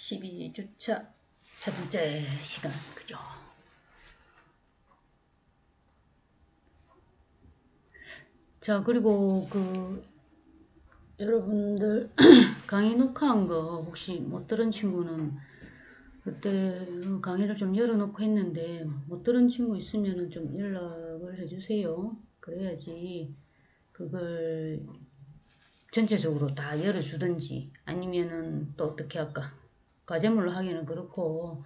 12주차 세 번째 시간, 그죠? 자, 그리고 여러분들 강의 녹화한 거 혹시 못 들은 친구는 그때 강의를 좀 열어놓고 했는데 못 들은 친구 있으면 좀 연락을 해주세요. 그래야지 그걸 전체적으로 다 열어주든지 아니면은 또 어떻게 할까? 과제물로 하기는 그렇고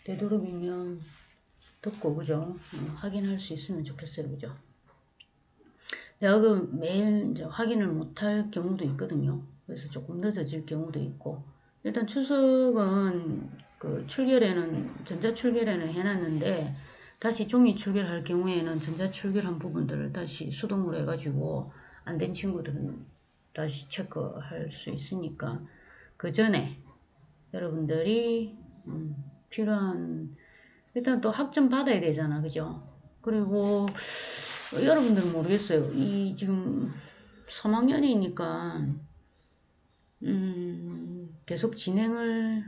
되도록이면 듣고 그죠? 확인할 수 있으면 좋겠어요, 그죠? 제가 매일 이제 확인을 못할 경우도 있거든요. 그래서 조금 늦어질 경우도 있고 일단 출석은 전자 출결에는 해놨는데 다시 종이 출결할 경우에는 전자 출결한 부분들을 다시 수동으로 해가지고 안 된 친구들은 다시 체크할 수 있으니까 그 전에 여러분들이 필요한 일단 또 학점 받아야 되잖아, 그죠? 그리고 여러분들은 모르겠어요. 이 지금 3학년이니까 계속 진행을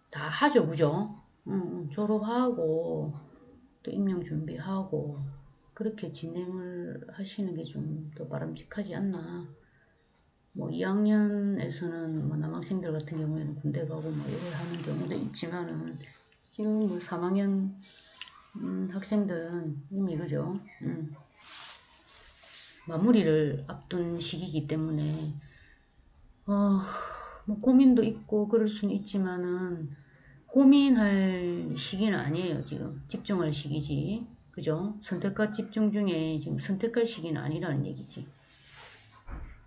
다 하죠, 그죠? 졸업하고 또 임용 준비하고 그렇게 진행을 하시는 게 좀 더 바람직하지 않나. 뭐 2학년에서는 뭐 남학생들 같은 경우에는 군대 가고 뭐 이래 하는 경우도 있지만은 지금 뭐 3학년 학생들은 이미 그죠? 마무리를 앞둔 시기이기 때문에 뭐 고민도 있고 그럴 수는 있지만은 고민할 시기는 아니에요. 지금 집중할 시기지, 그죠? 선택과 집중 중에 지금 선택할 시기는 아니라는 얘기지.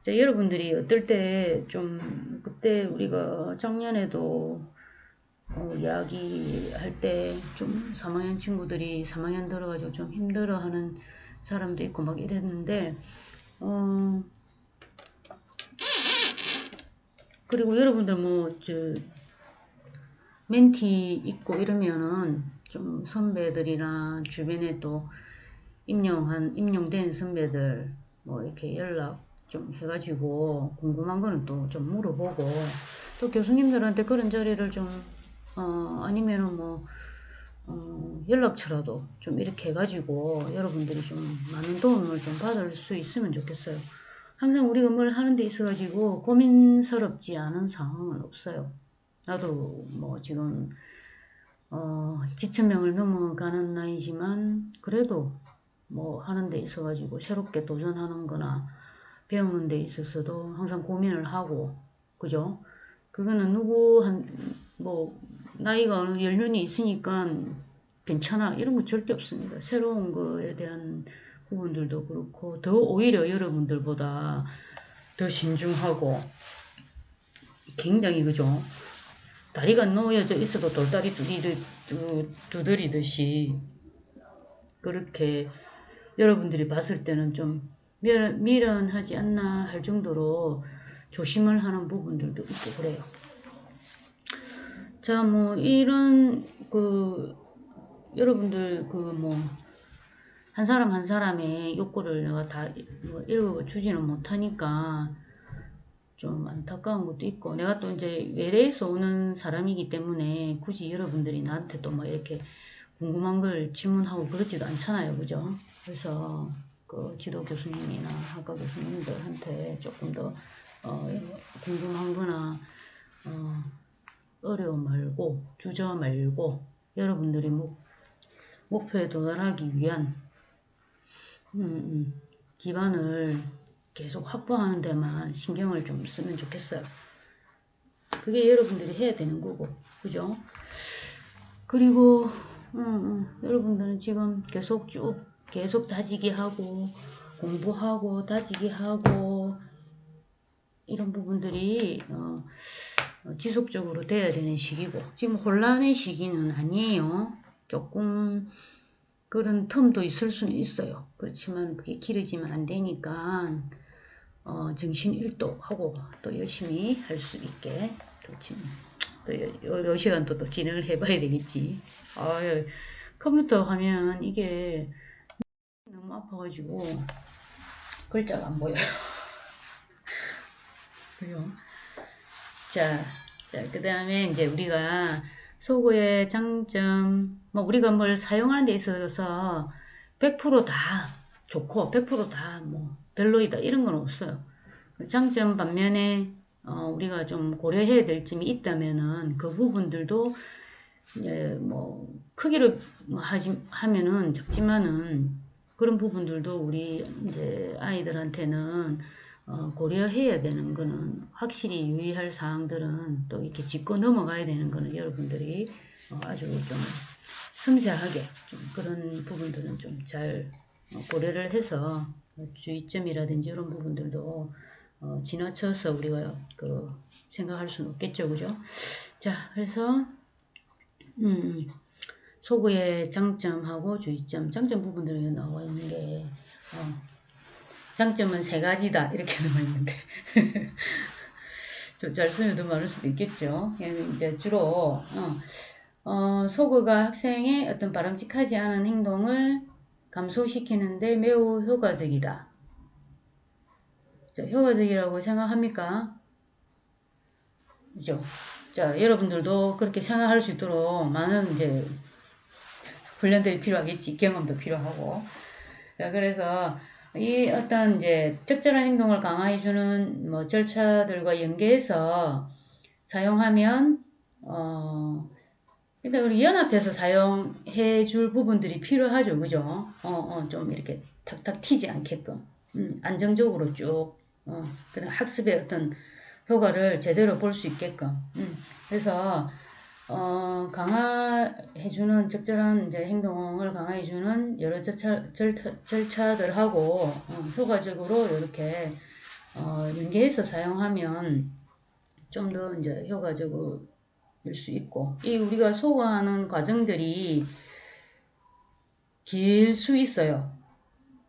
자, 여러분들이 어떨 때 좀 그때 우리가 작년에도 이야기할 때 좀 3학년 친구들이 3학년 들어가지고 좀 힘들어하는 사람도 있고 막 이랬는데 그리고 여러분들 멘티 있고 이러면은 좀 선배들이나 주변에 또 임용된 선배들 뭐 이렇게 연락 좀 해가지고 궁금한 거는 또 좀 물어보고 또 교수님들한테 그런 자리를 좀 아니면은 연락처라도 좀 이렇게 해가지고 여러분들이 좀 많은 도움을 좀 받을 수 있으면 좋겠어요. 항상 우리가 뭘 하는 데 있어가지고 고민스럽지 않은 상황은 없어요. 나도 뭐 지금 지천명을 넘어가는 나이지만 그래도 뭐 하는 데 있어가지고 새롭게 도전하는 거나 배우는 데 있어서도 항상 고민을 하고 그죠? 그거는 나이가 어느 연륜이 있으니까 괜찮아 이런 거 절대 없습니다. 새로운 거에 대한 부분들도 그렇고 더 오히려 여러분들보다 더 신중하고 굉장히 그죠? 다리가 놓여져 있어도 돌다리 두드리듯이 그렇게 여러분들이 봤을 때는 좀 미련하지 않나 할 정도로 조심을 하는 부분들도 있고 그래요. 자, 이런 여러분들 한 사람 한 사람의 욕구를 내가 다 읽어주지는 못하니까 좀 안타까운 것도 있고 내가 또 이제 외래에서 오는 사람이기 때문에 굳이 여러분들이 나한테 또 이렇게 궁금한 걸 질문하고 그러지도 않잖아요, 그죠? 그래서 지도 교수님이나 학과 교수님들한테 조금 더 궁금한 거나 어려움 말고 주저 말고 여러분들이 목표에 도달하기 위한 기반을 계속 확보하는 데만 신경을 좀 쓰면 좋겠어요. 그게 여러분들이 해야 되는 거고, 그죠? 그리고 여러분들은 지금 계속 다지기 하고 공부하고 다지기 하고 이런 부분들이 지속적으로 돼야 되는 시기고 지금 혼란의 시기는 아니에요. 조금 그런 텀도 있을 수는 있어요. 그렇지만 그게 길어지면 안 되니까 정신 일도하고 또 열심히 할 수 있게 요 시간 또 진행을 해봐야 되겠지. 컴퓨터 화면 이게 너무 아파가지고 글자가 안 보여요. 그죠? 자, 그 다음에 이제 우리가 소고의 장점, 뭐 우리가 뭘 사용하는 데 있어서 100%다 좋고 100%다 뭐 별로이다 이런 건 없어요. 장점 반면에 우리가 좀 고려해야 될 점이 있다면은 그 부분들도 이제 뭐 크기를 하면은 작지만은 그런 부분들도 우리 이제 아이들한테는 고려해야 되는 거는 확실히 유의할 사항들은 또 이렇게 짚고 넘어가야 되는 거는 여러분들이 아주 좀 섬세하게 좀 그런 부분들은 좀 잘 고려를 해서 주의점이라든지 이런 부분들도 지나쳐서 우리가 그 생각할 수는 없겠죠, 그죠? 자, 그래서 소구의 장점하고 주의점, 장점 부분들이 나와 있는 게 장점은 세 가지다 이렇게 나와 있는데 좀 잘 쓰면 더 많을 수도 있겠죠. 이제 주로 소구가 학생의 어떤 바람직하지 않은 행동을 감소시키는데 매우 효과적이다. 자, 효과적이라고 생각합니까? 그죠? 자, 여러분들도 그렇게 생각할 수 있도록 많은 이제 훈련들이 필요하겠지. 경험도 필요하고. 자, 그래서 이 어떤 이제 적절한 행동을 강화해주는 뭐 절차들과 연계해서 사용하면 일단 우리 연합해서 사용해 줄 부분들이 필요하죠. 그죠? 좀 이렇게 탁탁 튀지 않게끔 안정적으로 쭉 그다음 학습의 어떤 효과를 제대로 볼 수 있게끔 그래서 강화해주는 적절한 이제 행동을 강화해주는 여러 절차들하고 효과적으로 이렇게 연계해서 사용하면 좀 더 이제 효과적일 수 있고 이 우리가 소화하는 과정들이 길 수 있어요.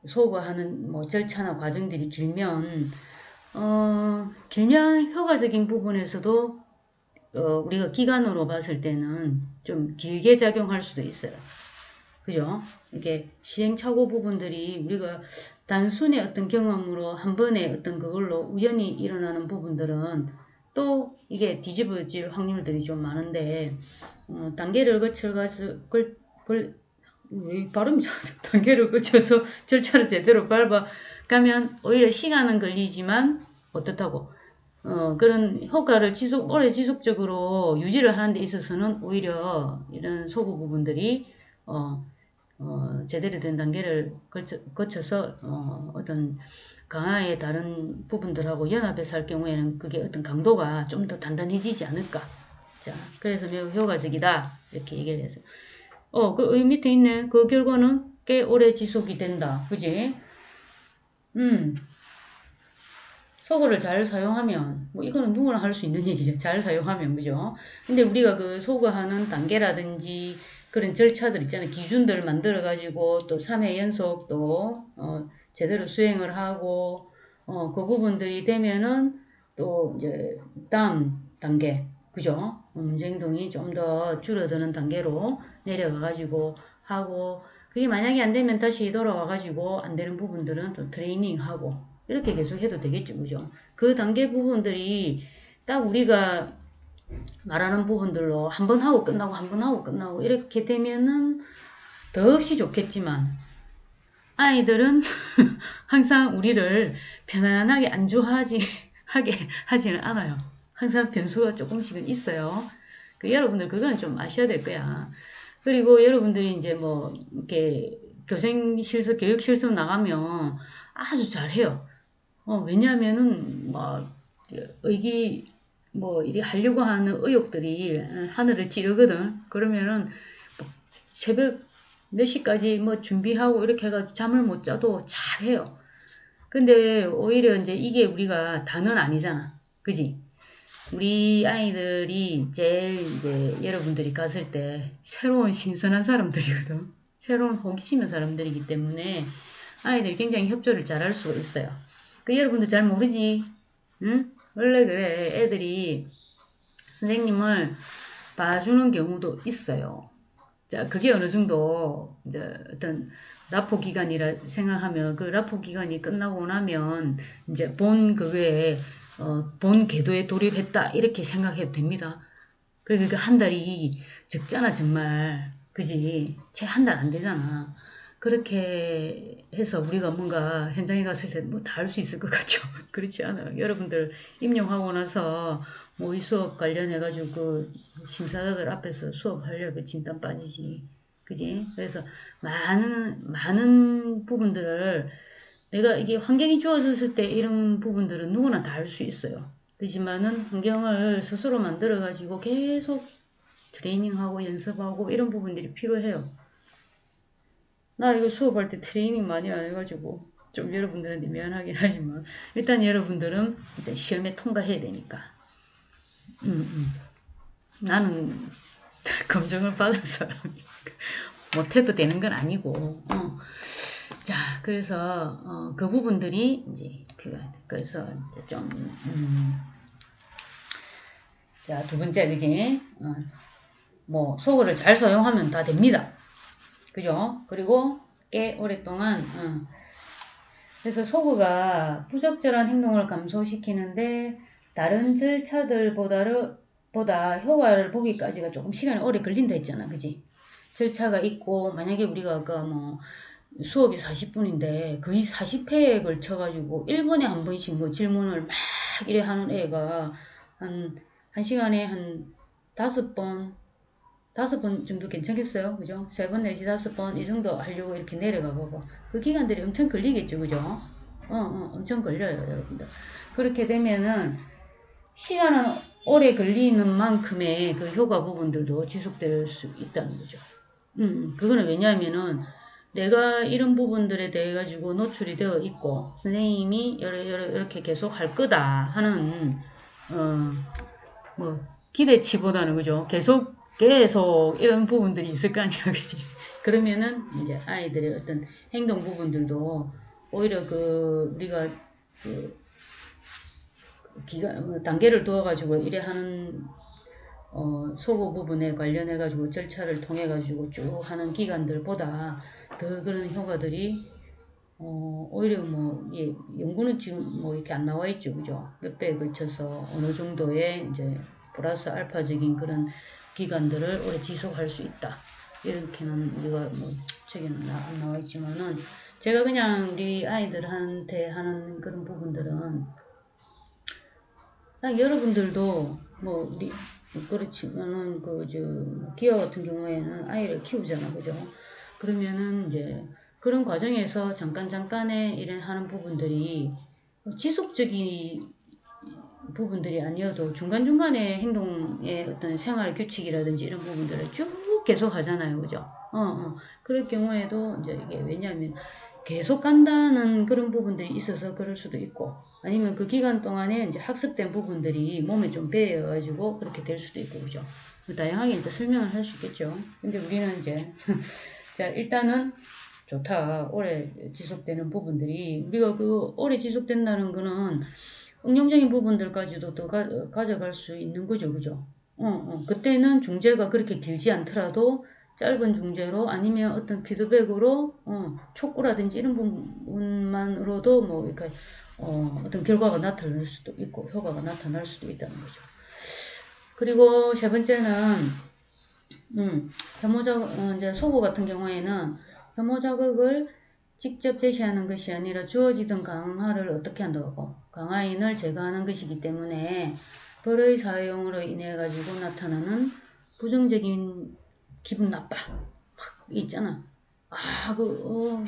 소화하는 뭐 절차나 과정들이 길면 효과적인 부분에서도 우리가 기간으로 봤을 때는 좀 길게 작용할 수도 있어요. 그죠? 이게 시행착오 부분들이 우리가 단순히 어떤 경험으로 한 번에 어떤 그걸로 우연히 일어나는 부분들은 또 이게 뒤집어질 확률들이 좀 많은데 단계를 발음이 단계를 거쳐서 절차를 제대로 밟아가면 오히려 시간은 걸리지만 어떻다고 그런 효과를 오래 지속적으로 유지를 하는 데 있어서는 오히려 이런 소구 부분들이 제대로 된 단계를 거쳐서 어떤 강화의 다른 부분들하고 연합해서 할 경우에는 그게 어떤 강도가 좀 더 단단해지지 않을까. 자, 그래서 매우 효과적이다. 이렇게 얘기를 해서. 그 밑에 있네. 그 결과는 꽤 오래 지속이 된다. 그지? 소거를 잘 사용하면, 뭐, 이거는 누구나 할 수 있는 얘기죠. 잘 사용하면, 그죠? 근데 우리가 그 소거하는 단계라든지 그런 절차들 있잖아요. 기준들 만들어가지고 또 3회 연속 또, 제대로 수행을 하고, 그 부분들이 되면은 또 이제 다음 단계, 그죠? 문제 행동이 좀 더 줄어드는 단계로 내려가가지고 하고, 그게 만약에 안 되면 다시 돌아와가지고 안 되는 부분들은 또 트레이닝하고, 이렇게 계속 해도 되겠죠. 그죠? 그 단계 부분들이 딱 우리가 말하는 부분들로 한 번 하고 끝나고 한 번 하고 끝나고 이렇게 되면은 더없이 좋겠지만 아이들은 항상 우리를 편안하게 하게 하지는 않아요. 항상 변수가 조금씩은 있어요. 여러분들 그거는 좀 아셔야 될 거야. 그리고 여러분들이 이제 뭐 이렇게 교육 실습 나가면 아주 잘해요. 왜냐하면은 뭐 이리 하려고 하는 의욕들이 하늘을 찌르거든. 그러면은 뭐 새벽 몇 시까지 뭐 준비하고 이렇게 해가지고 잠을 못 자도 잘해요. 근데 오히려 이제 이게 우리가 다는 아니잖아. 그지? 우리 아이들이 제일 이제 여러분들이 갔을 때 새로운 신선한 사람들이거든. 새로운 호기심의 사람들이기 때문에 아이들이 굉장히 협조를 잘할 수가 있어요. 여러분들 잘 모르지? 응? 원래 그래. 애들이 선생님을 봐주는 경우도 있어요. 자, 그게 어느 정도 이제 어떤 라포 기간이라 생각하면 그 라포 기간이 끝나고 나면 이제 본 그거에 본 궤도에 돌입했다 이렇게 생각해도 됩니다. 그러니까 한 달이 적잖아 정말. 그지? 채 한 달 안 되잖아. 그렇게 해서 우리가 뭔가 현장에 갔을 때 뭐 다 할 수 있을 것 같죠? 그렇지 않아요. 여러분들 임용하고 나서 뭐 이 수업 관련해가지고 그 심사자들 앞에서 수업하려고 진땀 빠지지. 그지? 그래서 많은 부분들을 내가 이게 환경이 좋아졌을 때 이런 부분들은 누구나 다 할 수 있어요. 그렇지만은 환경을 스스로 만들어가지고 계속 트레이닝하고 연습하고 이런 부분들이 필요해요. 나 이거 수업할 때 트레이닝 많이 안 해가지고 좀 여러분들한테 미안하긴 하지만 일단 여러분들은 일단 시험에 통과해야 되니까 나는 검정을 받은 사람이니까 못해도 되는 건 아니고 자 그래서 그 부분들이 이제 필요하다. 그래서 이제 좀 자, 두 번째 그지 뭐 소그를 잘 사용하면 다 됩니다. 그죠? 그리고 꽤 오랫동안 그래서 소그가 부적절한 행동을 감소시키는데 다른 절차들보다 효과를 보기까지가 조금 시간이 오래 걸린다 했잖아. 그지? 절차가 있고 만약에 우리가 아까 뭐 수업이 40분인데 거의 40회에 걸쳐가지고 1분에 한 번씩 뭐 질문을 막 이래 하는 애가 한 시간에 한 5번 정도 괜찮겠어요? 그죠? 3번 내지 5번 이 정도 하려고 이렇게 내려가 봐봐. 그 기간들이 엄청 걸리겠죠. 그죠? 엄청 걸려요, 여러분들. 그렇게 되면은 시간은 오래 걸리는 만큼의 그 효과 부분들도 지속될 수 있다는 거죠. 그거는 왜냐하면은 내가 이런 부분들에 대해 가지고 노출이 되어 있고 선생님이 이렇게 계속 할 거다 하는 뭐 기대치보다는 그죠 계속 이런 부분들이 있을 거 아니야 그지 그러면은 이제 아이들의 어떤 행동 부분들도 오히려 그 우리가 그 단계를 두어 가지고 이래 하는 소고 부분에 관련해 가지고 절차를 통해 가지고 쭉 하는 기관들보다 더 그런 효과들이 오히려 뭐 예, 연구는 지금 뭐 이렇게 안 나와 있죠, 그죠? 몇 배에 걸쳐서 어느 정도의 이제 플러스 알파적인 그런 기관들을 오래 지속할 수 있다. 이렇게는 우리가 뭐 책에는 안 나와 있지만은 제가 그냥 우리 아이들한테 하는 그런 부분들은 여러분들도 뭐 우리 그렇지만은 그저 기아 같은 경우에는 아이를 키우잖아, 그죠? 그러면은 이제 그런 과정에서 잠깐의 이런 하는 부분들이 지속적인 부분들이 아니어도 중간중간에 행동의 어떤 생활 규칙이라든지 이런 부분들을 쭉 계속 하잖아요. 그죠? 그럴 경우에도 이제 이게 왜냐하면 계속 간다는 그런 부분들이 있어서 그럴 수도 있고 아니면 그 기간 동안에 이제 학습된 부분들이 몸에 좀 배어가지고 그렇게 될 수도 있고 그죠? 다양하게 이제 설명을 할 수 있겠죠. 근데 우리는 이제 자 일단은 좋다. 오래 지속되는 부분들이 우리가 그 오래 지속된다는 거는 응용적인 부분들까지도 더 가져갈 수 있는 거죠. 그죠? 그때는 중재가 그렇게 길지 않더라도 짧은 중재로 아니면 어떤 피드백으로 촉구라든지 이런 부분만으로도 뭐 이렇게 어떤 결과가 나타날 수도 있고 효과가 나타날 수도 있다는 거죠. 그리고 세 번째는 이제 소고 같은 경우에는 혐오 자극을 직접 제시하는 것이 아니라 주어지던 강화를 어떻게 한다고 강화인을 제거하는 것이기 때문에 벌의 사용으로 인해 가지고 나타나는 부정적인 기분 나빠 막 있잖아.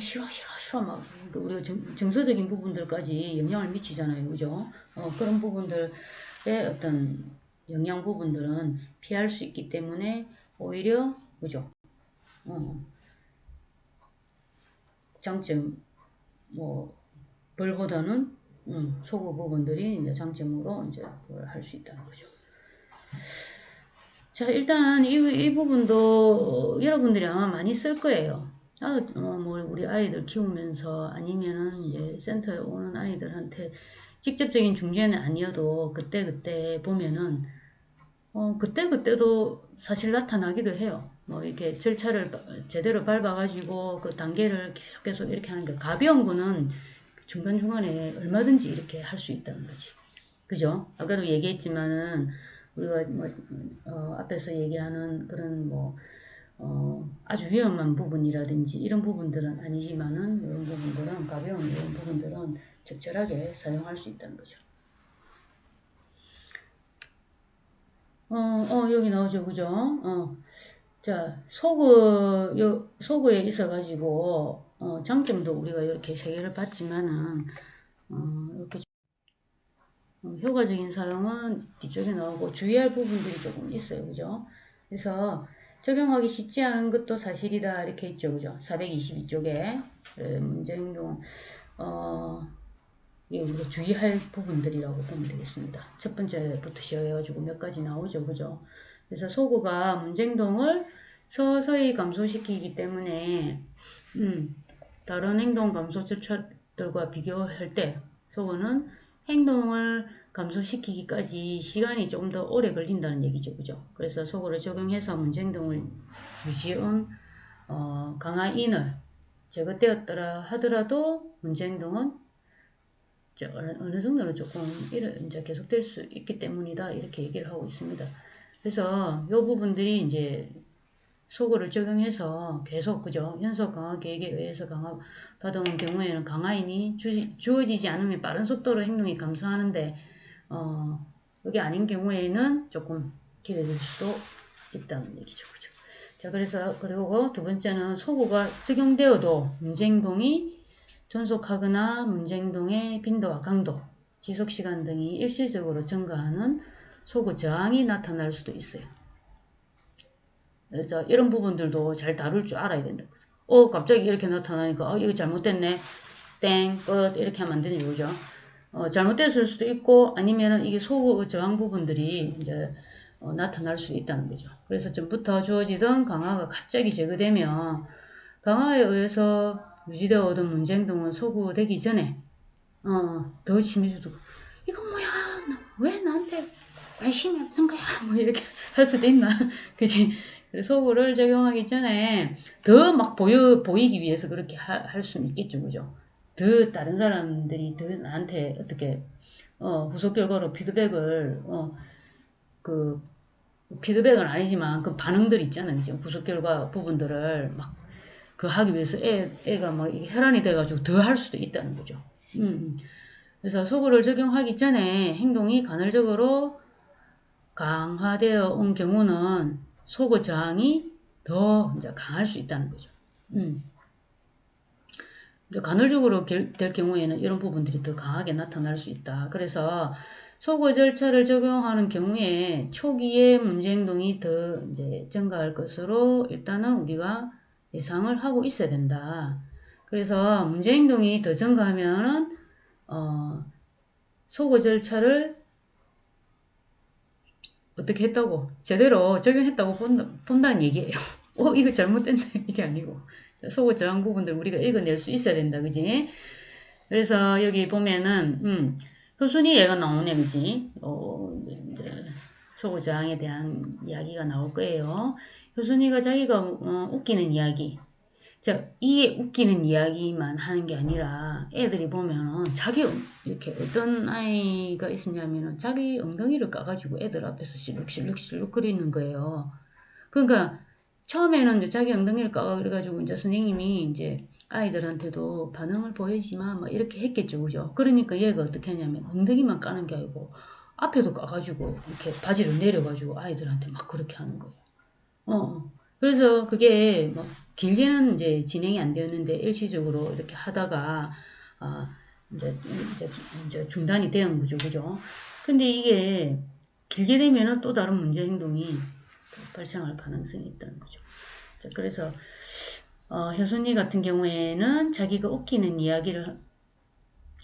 싫어 막 우리가 정서적인 부분들까지 영향을 미치잖아요, 그죠? 그런 부분들의 어떤 영향 부분들은 피할 수 있기 때문에 오히려 그죠? 장점 뭐 벌보다는 소고 부분들이 이제 장점으로 이제 그걸 할 수 있다는 거죠. 자 일단 이 부분도 여러분들이 아마 많이 쓸 거예요. 나도 뭐 우리 아이들 키우면서 아니면은 이제 센터에 오는 아이들한테 직접적인 중재는 아니어도 그때 보면은 그때도 사실 나타나기도 해요. 뭐 이렇게 절차를 제대로 밟아가지고 그 단계를 계속 이렇게 하는 게 가벼운 거는 중간중간에 얼마든지 이렇게 할 수 있다는 거지. 그죠? 아까도 얘기했지만은 우리가 뭐 앞에서 얘기하는 그런 뭐 아주 위험한 부분이라든지 이런 부분들은 아니지만은 이런 부분들은 가벼운 이런 부분들은 적절하게 사용할 수 있다는 거죠. 여기 나오죠, 그죠? 자, 소그에 있어가지고, 장점도 우리가 이렇게 세 개를 봤지만은, 이렇게 효과적인 사용은 뒤쪽에 나오고 주의할 부분들이 조금 있어요, 그죠? 그래서 적용하기 쉽지 않은 것도 사실이다, 이렇게 있죠, 그죠? 422쪽에 문제 행동, 이게 우리가 주의할 부분들이라고 보면 되겠습니다. 첫 번째부터 시작해가지고 몇 가지 나오죠, 그죠? 그래서 소그가 문제 행동을 서서히 감소시키기 때문에 다른 행동 감소 절차들과 비교할 때 소그는 행동을 감소시키기까지 시간이 좀 더 오래 걸린다는 얘기죠, 그죠? 그래서 소그를 적용해서 문제 행동을 유지한 강화 인을 제거되었더라 하더라도 문제 행동은 어느 정도는 조금 이제 계속될 수 있기 때문이다, 이렇게 얘기를 하고 있습니다. 그래서 이 부분들이 이제 소그를 적용해서 계속, 그죠? 연속 강화 계획에 의해서 강화 받아온 경우에는 강화인이 주어지지 않으면 빠른 속도로 행동이 감소하는데, 여기 아닌 경우에는 조금 길어질 수도 있다는 얘기죠, 그죠? 자, 그리고 두 번째는 소그가 적용되어도 문제 행동이 존속하거나 문제 행동의 빈도와 강도, 지속시간 등이 일시적으로 증가하는 소그 저항이 나타날 수도 있어요. 그래서 이런 부분들도 잘 다룰 줄 알아야 된다. 갑자기 이렇게 나타나니까 이거 잘못됐네. 땡, 끝 이렇게 하면 안 되는 거죠. 잘못됐을 수도 있고 아니면은 이게 소그 저항 부분들이 이제 나타날 수 있다는 거죠. 그래서 전부터 주어지던 강화가 갑자기 제거되면 강화에 의해서 유지되어 오던 문제 행동은 소구되기 전에 더 심해져도 이건 뭐야, 왜 나한테 관심이 없는 거야, 뭐 이렇게 할 수도 있나. 그치? 그래서 소구를 적용하기 전에 더 막 보이기 위해서 그렇게 할 수는 있겠죠, 그죠? 더 다른 사람들이 더 나한테 어떻게 후속 결과로 그 피드백은 아니지만 그 반응들 있잖아요, 그죠? 후속 결과 부분들을 막 그 하기 위해서 애가 막 혈안이 돼가지고 더 할 수도 있다는 거죠. 그래서 소구를 적용하기 전에 행동이 간헐적으로 강화되어 온 경우는 소구 저항이 더 이제 강할 수 있다는 거죠. 간헐적으로 될 경우에는 이런 부분들이 더 강하게 나타날 수 있다. 그래서 소구 절차를 적용하는 경우에 초기에 문제 행동이 더 이제 증가할 것으로 일단은 우리가 예상을 하고 있어야 된다. 그래서 문제 행동이 더 증가하면은 소구 절차를 어떻게 했다고 제대로 적용했다고 본다는 얘기예요. 이거 잘못됐네 이게 아니고 소구 저항 부분들 우리가 읽어낼 수 있어야 된다, 그지? 그래서 여기 보면은 효순이 얘가 나오네, 그지? 이제 소구 저항에 대한 이야기가 나올 거예요. 효순이가 자기가 웃기는 이야기. 자, 이게 웃기는 이야기만 하는 게 아니라 애들이 보면은 이렇게 어떤 아이가 있었냐면은 자기 엉덩이를 까가지고 애들 앞에서 실룩실룩 거리는 거예요. 그러니까 처음에는 자기 엉덩이를 까가 그래가지고 이제 선생님이 이제 아이들한테도 반응을 보이지만 막 이렇게 했겠죠, 그죠? 그러니까 얘가 어떻게 하냐면 엉덩이만 까는 게 아니고 앞에도 까가지고 이렇게 바지를 내려가지고 아이들한테 막 그렇게 하는 거예요. 그래서 그게 뭐 길게는 이제 진행이 안 되었는데 일시적으로 이렇게 하다가 이제 중단이 되는 거죠, 그죠? 근데 이게 길게 되면은 또 다른 문제 행동이 발생할 가능성이 있다는 거죠. 자, 그래서 효순이 같은 경우에는 자기가 웃기는 이야기를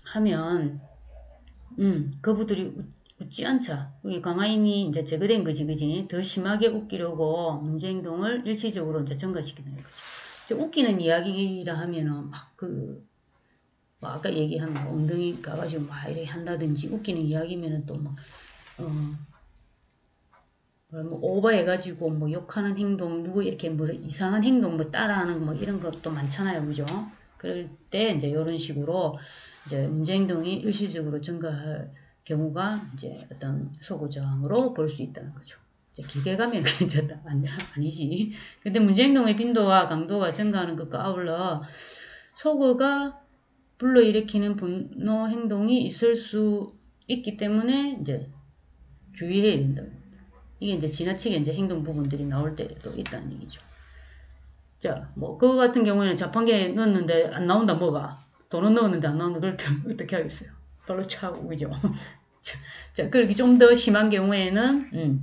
하면 그부들이 웃지 않자. 여기 강화인이 이제 제거된 거지, 그지? 더 심하게 웃기려고 문제 행동을 일시적으로 이제 증가시키는 거죠. 웃기는 이야기라 하면은 뭐 아까 얘기한 뭐 엉덩이 가가지고 막 이렇게 한다든지 웃기는 이야기면은 또 뭐 오버해가지고 뭐 욕하는 행동, 누구 이렇게 뭐 이상한 행동 뭐 따라하는 뭐 이런 것도 많잖아요, 그죠? 그럴 때 이제 이런 식으로 이제 문제 행동이 일시적으로 증가할 경우가 이제 어떤 소구 저항으로 볼 수 있다는 거죠. 이제 길게 가면 이제 아니지. 근데 문제행동의 빈도와 강도가 증가하는 것과 아울러 소구가 불러일으키는 분노 행동이 있을 수 있기 때문에 이제 주의해야 된다. 이게 이제 지나치게 이제 행동 부분들이 나올 때도 있다는 얘기죠. 자, 뭐 그거 같은 경우에는 자판기에 넣었는데 안 나온다 뭐가 돈은 넣었는데 안 나온다 그럴 때 어떻게 하겠어요? 발로 차고 그죠? 자, 그렇게 좀 더 심한 경우에는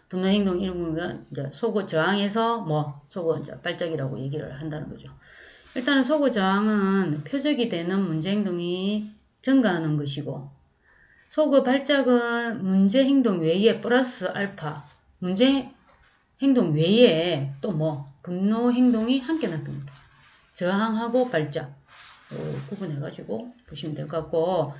분노 행동 일부가 이제 소구 저항에서 뭐 소구 이제 발작이라고 얘기를 한다는 거죠. 일단은 소구 저항은 표적이 되는 문제 행동이 증가하는 것이고 소구 발작은 문제 행동 외에 플러스 알파 문제 행동 외에 또 뭐 분노 행동이 함께 나타납니다. 저항하고 발작 구분해가지고 보시면 될 것 같고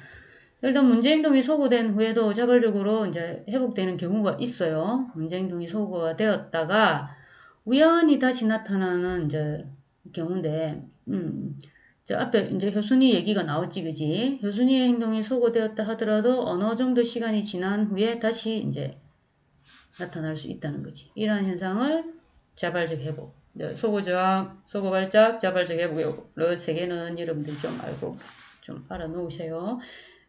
일단 문제 행동이 소구된 후에도 자발적으로 이제 회복되는 경우가 있어요. 문제 행동이 소구가 되었다가 우연히 다시 나타나는 이제 경우인데, 저 앞에 이제 효순이 얘기가 나왔지, 그지? 효순이의 행동이 소구되었다 하더라도 어느 정도 시간이 지난 후에 다시 이제 나타날 수 있다는 거지. 이러한 현상을 자발적 회복. 네, 소구 저항, 소구 발작, 자발적 회복. 이 세 개는 여러분들이 좀 알고 좀 알아놓으세요.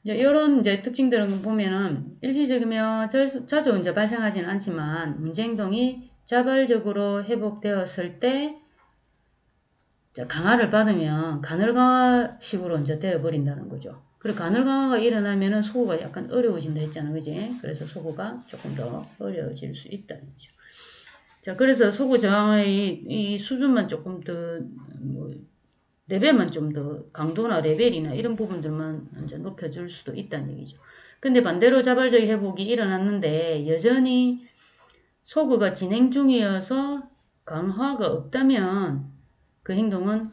이제 이런 이제 특징들을 보면은 일시적이며 자주 이제 발생하지는 않지만 문제 행동이 자발적으로 회복되었을 때 강화를 받으면 간헐 강화식으로 이제 되어버린다는 거죠. 그리고 간헐 강화가 일어나면은 소구가 약간 어려워진다 했잖아, 그지? 그래서 소구가 조금 더 어려워질 수 있다는 거죠. 자, 그래서 소구 저항의 이 수준만 조금 더, 레벨만 좀 더, 강도나 레벨이나 이런 부분들만 이제 높여줄 수도 있다는 얘기죠. 근데 반대로 자발적 회복이 일어났는데 여전히 소구가 진행 중이어서 강화가 없다면 그 행동은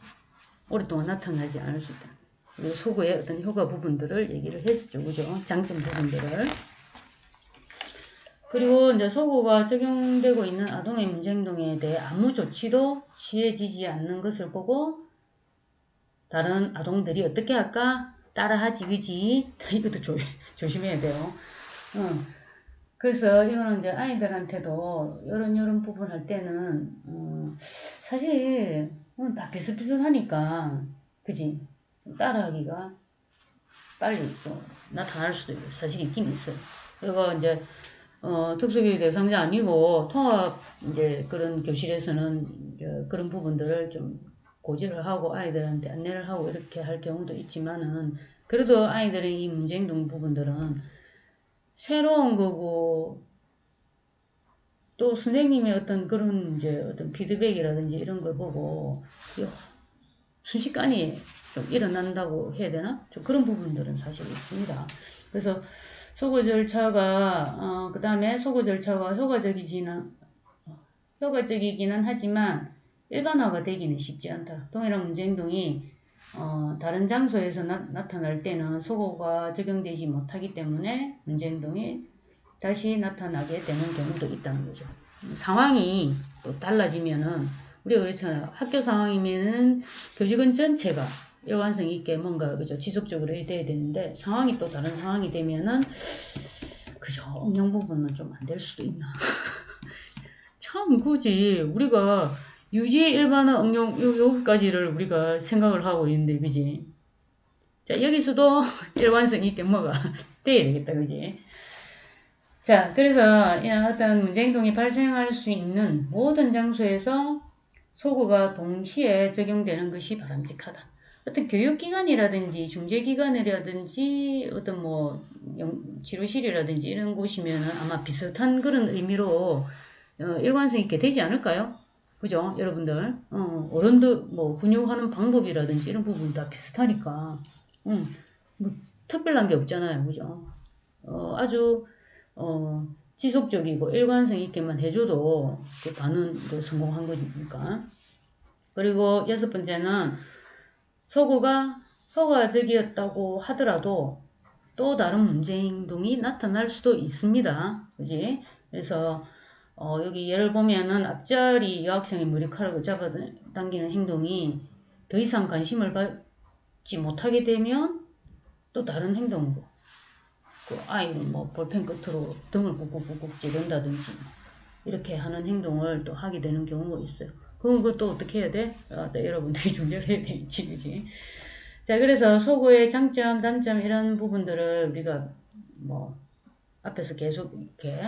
오랫동안 나타나지 않을 수 있다. 그리고 소구의 어떤 효과 부분들을 얘기를 했었죠. 그죠? 장점 부분들을. 그리고 이제 소구가 적용되고 있는 아동의 문제 행동에 대해 아무 조치도 취해지지 않는 것을 보고 다른 아동들이 어떻게 할까? 따라하지, 그지? 이것도 조심해야 돼요. 그래서 이거는 이제 아이들한테도 이런 부분 할 때는 사실 다 비슷비슷하니까 그지? 따라하기가 빨리 또 나타날 수도 사실 있긴 있어요. 이거 이제 특수교육 대상자 아니고 통합 이제 그런 교실에서는 이제 그런 부분들을 좀 고지를 하고 아이들한테 안내를 하고 이렇게 할 경우도 있지만은 그래도 아이들의 이 문제행동 부분들은 새로운 거고 또 선생님의 어떤 그런 이제 어떤 피드백이라든지 이런 걸 보고 순식간에 좀 일어난다고 해야 되나? 좀 그런 부분들은 사실 있습니다. 그래서 소구 절차가 그 다음에 소구 절차가 효과적이기는 하지만 일반화가 되기는 쉽지 않다. 동일한 문제 행동이 다른 장소에서 나타날 때는 소구가 적용되지 못하기 때문에 문제 행동이 다시 나타나게 되는 경우도 있다는 거죠. 상황이 또 달라지면은 우리가 그렇잖아요. 학교 상황이면은 교직원 전체가 일관성 있게 뭔가 그죠 지속적으로 돼야 되는데 상황이 또 다른 상황이 되면은 그죠 응용 부분은 좀 안 될 수도 있나. 참 굳이 우리가 유지 일반화 응용 여기까지를 우리가 생각을 하고 있는데 그지. 자 여기서도 일관성 있게 뭐가 돼야 되겠다 그지. 자, 그래서 어떤 문제행동이 발생할 수 있는 모든 장소에서 소구가 동시에 적용되는 것이 바람직하다. 어떤 교육기관이라든지 중재기관이라든지 어떤 뭐 치료실이라든지 이런 곳이면 아마 비슷한 그런 의미로 일관성 있게 되지 않을까요? 그죠? 여러분들 어른들 뭐 훈육하는 방법이라든지 이런 부분 다 비슷하니까 뭐 특별한 게 없잖아요. 그죠? 아주 지속적이고 일관성 있게만 해줘도 그 반은 성공한 거니까. 그리고 여섯 번째는 소구가 효과적이었다고 하더라도 또 다른 문제 행동이 나타날 수도 있습니다. 그지? 그래서 여기 예를 보면은 앞자리 여학생의 머리카락을 잡아당기는 행동이 더 이상 관심을 받지 못하게 되면 또 다른 행동으로 그 아이는 뭐 볼펜 끝으로 등을 꾹꾹꾹꾹 찌른다든지 이렇게 하는 행동을 또 하게 되는 경우가 있어요. 그것도 어떻게 해야 돼? 여러분들이 중재를 해야 되겠지, 그지? 자, 그래서 소구의 장점, 단점 이런 부분들을 우리가 뭐 앞에서 계속 이렇게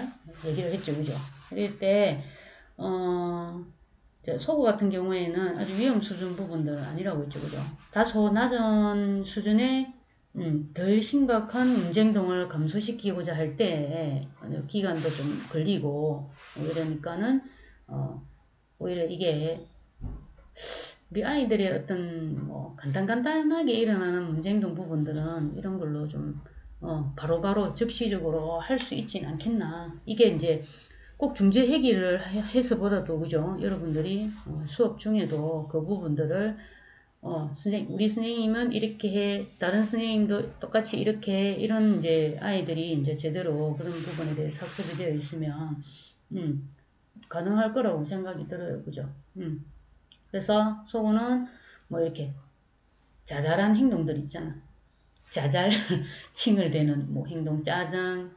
얘기를 했죠, 그죠? 이럴 때 소구 같은 경우에는 아주 위험 수준 부분들은 아니라고 했죠, 그죠? 다소 낮은 수준의 덜 심각한 문제 행동을 감소시키고자 할 때 기간도 좀 걸리고 이러니까는 오히려 이게 우리 아이들의 어떤 뭐 간단하게 일어나는 문제 행동 부분들은 이런 걸로 좀 바로바로 즉시적으로 할 수 있진 않겠나. 이게 이제 꼭 중재 회기를 해서보다도 그죠? 여러분들이 수업 중에도 그 부분들을 우리 선생님은 이렇게 해, 다른 선생님도 똑같이 이렇게 해, 이런 이제 아이들이 이제 제대로 그런 부분에 대해서 학습이 되어 있으면, 가능할 거라고 생각이 들어요. 그죠? 그래서 소구는 뭐 이렇게 자잘한 행동들 있잖아. 자잘, 칭을대는 뭐 행동, 짜증,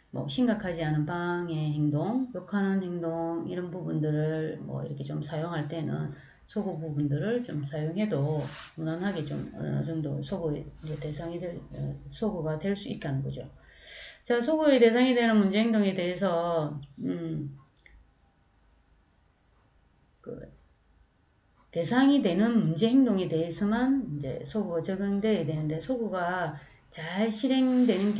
뭐 심각하지 않은 방해 행동, 욕하는 행동 이런 부분들을 뭐 이렇게 좀 사용할 때는 소구 부분들을 좀 사용해도 무난하게 좀 어느 정도 소구의 대상이 소구가 될 수 있다는 거죠. 자, 소구의 대상이 되는 문제 행동에 대해서 그 대상이 되는 문제 행동에 대해서만 이제 소구가 적용돼야 되는데 소구가 잘 실행되는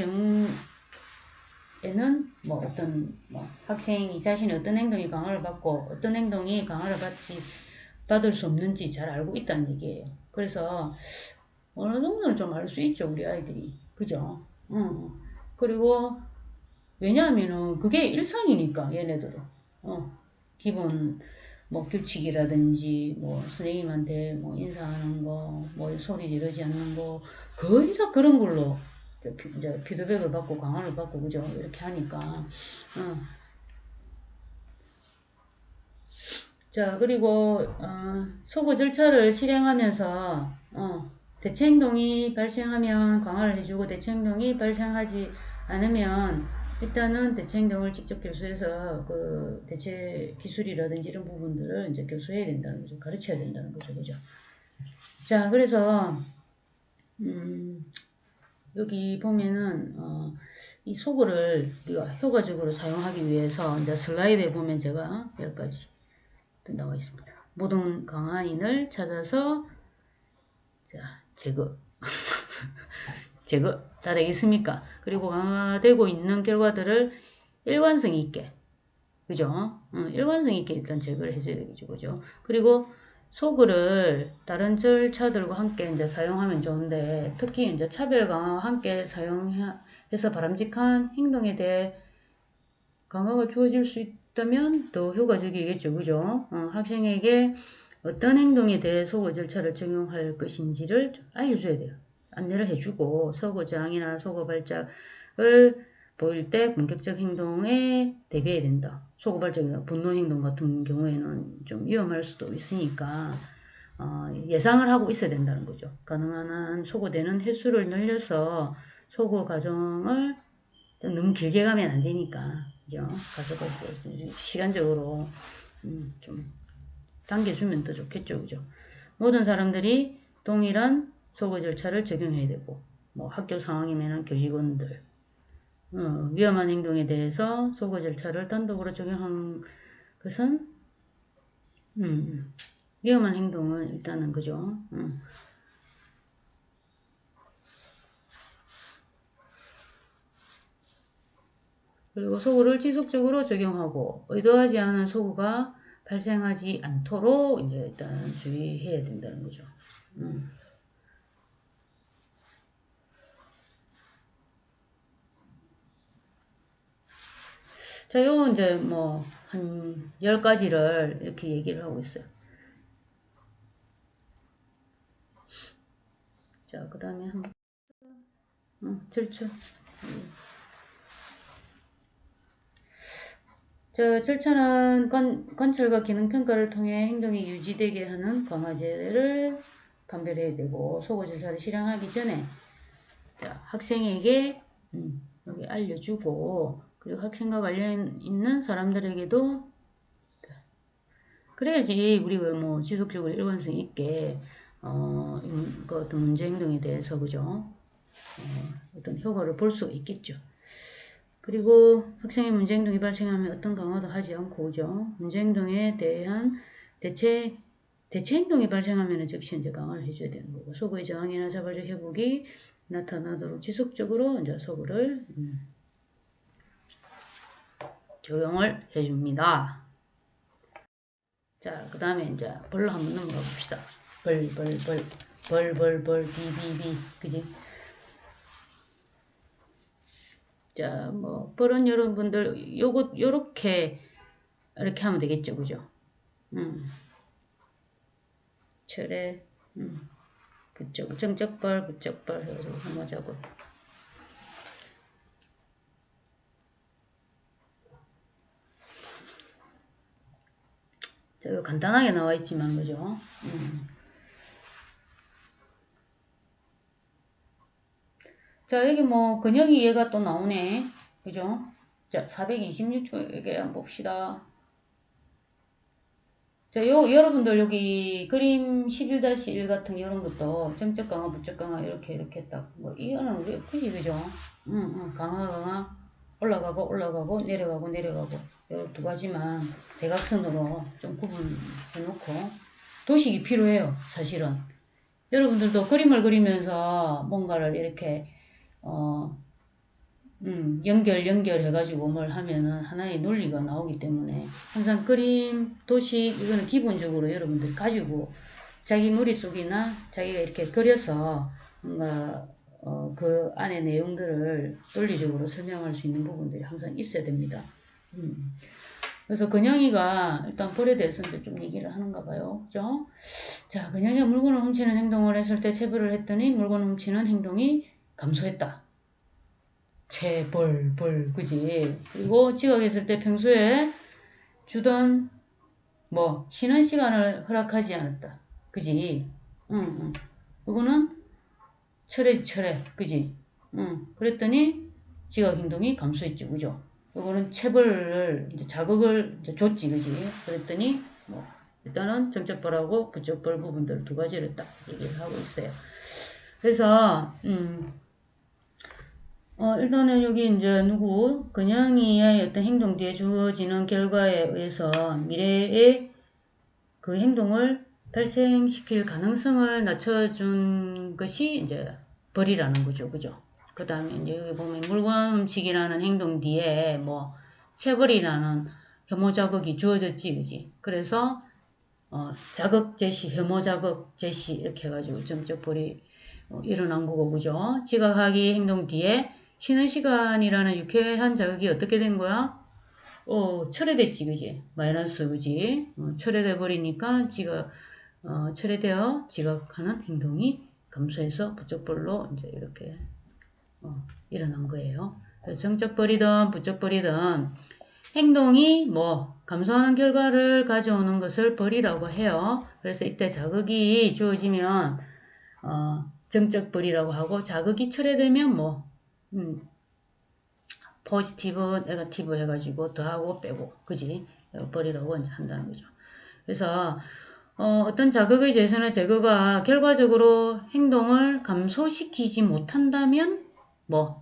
경우에는 뭐 어떤 학생이 자신의 어떤 행동이 강화를 받고 어떤 행동이 강화를 받을 수 없는지 잘 알고 있다는 얘기예요. 그래서 어느 정도는 좀 알 수 있죠, 우리 아이들이. 그죠? 그리고 왜냐하면은 그게 일상이니까 얘네들은. 기본 뭐 규칙이라든지 뭐 선생님한테 뭐 인사하는 거, 뭐 소리 지르지 않는 거 거의 다 그런 걸로 이제 피드백을 받고 강화를 받고 그죠? 이렇게 하니까. 자, 그리고 소구 절차를 실행하면서 대체 행동이 발생하면 강화를 해주고 대체 행동이 발생하지 않으면 일단은 대체 행동을 직접 교수해서 그 대체 기술이라든지 이런 부분들을 이제 교수해야 된다는 거죠. 가르쳐야 된다는 거죠. 그죠? 자, 그래서 여기 보면은 이 소구를 우리가 효과적으로 사용하기 위해서 이제 슬라이드에 보면 제가 10가지 나와 있습니다. 모든 강화인을 찾아서 자, 제거 제거 다 되겠습니까? 그리고 강화되고 있는 결과들을 일관성 있게 그죠? 일관성 있게 일단 제거를 해줘야 되겠죠. 그죠? 그리고 소구를 다른 절차들과 함께 이제 사용하면 좋은데 특히 이제 차별 강화와 함께 사용해서 바람직한 행동에 대해 강화가 주어질 수 있다면 더 효과적이겠죠. 그죠? 학생에게 어떤 행동에 대해 소구 절차를 적용할 것인지를 알려줘야 돼요. 안내를 해주고 소구 저항이나 소구 발작을 보일 때 공격적 행동에 대비해야 된다. 소구 발작이나 분노 행동 같은 경우에는 좀 위험할 수도 있으니까 예상을 하고 있어야 된다는 거죠. 가능한 한 소구되는 횟수를 늘려서 소구 과정을 너무 길게 가면 안 되니까 그죠? 가서 시간적으로 좀 당겨주면 더 좋겠죠. 그죠? 모든 사람들이 동일한 소구 절차를 적용해야 되고 뭐 학교 상황이면 교직원들 위험한 행동에 대해서 소구 절차를 단독으로 적용한 것은 위험한 행동은 일단은 그죠? 그리고 소구를 지속적으로 적용하고 의도하지 않은 소구가 발생하지 않도록 이제 일단 주의해야 된다는 거죠. 자, 요 이제 뭐 한 10가지를 이렇게 얘기를 하고 있어요. 자, 그 다음에 절차. 자, 절차는 관찰과 기능 평가를 통해 행동이 유지되게 하는 강화제를 판별해야 되고 소구 절차를 실행하기 전에 자, 학생에게 여기 알려주고, 그리고 학생과 관련 있는 사람들에게도, 그래야지 우리가 뭐 지속적으로 일관성 있게 그 어떤 문제 행동에 대해서 그죠? 어떤 효과를 볼 수가 있겠죠. 그리고 학생의 문제 행동이 발생하면 어떤 강화도 하지 않고 그죠? 문제 행동에 대한 대체 행동이 발생하면 즉시 이제 강화를 해줘야 되는 거고, 소구의 저항이나 자발적 회복이 나타나도록 지속적으로 이제 소구를 적용을 해줍니다. 자, 그 다음에 이제 벌로 한번 넘어가 봅시다. 벌, 비, 그지? 자, 뭐, 벌은 여러분들, 요렇게, 이렇게 하면 되겠죠, 그죠? 철에, 정적벌, 부적벌 해가지고 해보자고. 자, 이거 간단하게 나와 있지만, 그죠? 자, 여기 뭐, 근형이 얘가 또 나오네. 그죠? 자, 426쪽에 한번 봅시다. 자, 여러분들 여기 그림 11-1 같은 이런 것도 정적 강화, 부적 강화 이렇게 딱, 뭐, 이거는 우리 굳이, 그죠? 강화, 올라가고, 내려가고. 이 두 가지만 대각선으로 좀 구분해 놓고, 도식이 필요해요, 사실은. 여러분들도 그림을 그리면서 뭔가를 이렇게, 연결해가지고 뭘 하면은 하나의 논리가 나오기 때문에 항상 그림, 도식, 이거는 기본적으로 여러분들이 가지고 자기 머릿속이나 자기가 이렇게 그려서 뭔가, 그 안에 내용들을 논리적으로 설명할 수 있는 부분들이 항상 있어야 됩니다. 그래서 근영이가 일단 벌에 대해서 이제 좀 얘기를 하는가 봐요. 그죠? 자, 근영이가 물건을 훔치는 행동을 했을 때 체벌을 했더니 물건을 훔치는 행동이 감소했다. 벌, 그지? 그리고 지각했을 때 평소에 주던, 뭐, 쉬는 시간을 허락하지 않았다. 그지? 응. 이거는 철회, 그지? 그랬더니 지각 행동이 감소했지, 그죠? 이거는 체벌을, 이제 자극을 이제 줬지, 그지? 그랬더니, 뭐, 일단은 정적벌하고 부적벌 부분들 두 가지를 딱 얘기를 하고 있어요. 그래서, 일단은 여기 이제 근영이의 어떤 행동 뒤에 주어지는 결과에 의해서 미래의 그 행동을 발생시킬 가능성을 낮춰준 것이 이제 벌이라는 거죠. 그죠? 그 다음에 이제 여기 보면 물건 훔치기라는 행동 뒤에 뭐 체벌이라는 혐오 자극이 주어졌지. 그지? 그래서 자극 제시, 혐오 자극 제시 이렇게 해가지고 점적 벌이 일어난 거고. 그죠? 지각하기 행동 뒤에 쉬는 시간이라는 유쾌한 자극이 어떻게 된 거야? 철회됐지, 그지? 마이너스, 그지? 철회돼 버리니까 철회되어 지각하는 행동이 감소해서 부적벌로 이제 이렇게 일어난 거예요. 그래서 정적벌이든 부적벌이든 행동이 뭐 감소하는 결과를 가져오는 것을 벌이라고 해요. 그래서 이때 자극이 주어지면 정적벌이라고 하고, 자극이 철회되면 뭐 포지티브, 네거티브 해가지고 더하고 빼고, 그지? 벌이라고 이제 한다는 거죠. 그래서 어떤 자극의 재선의 제거가 결과적으로 행동을 감소시키지 못한다면 뭐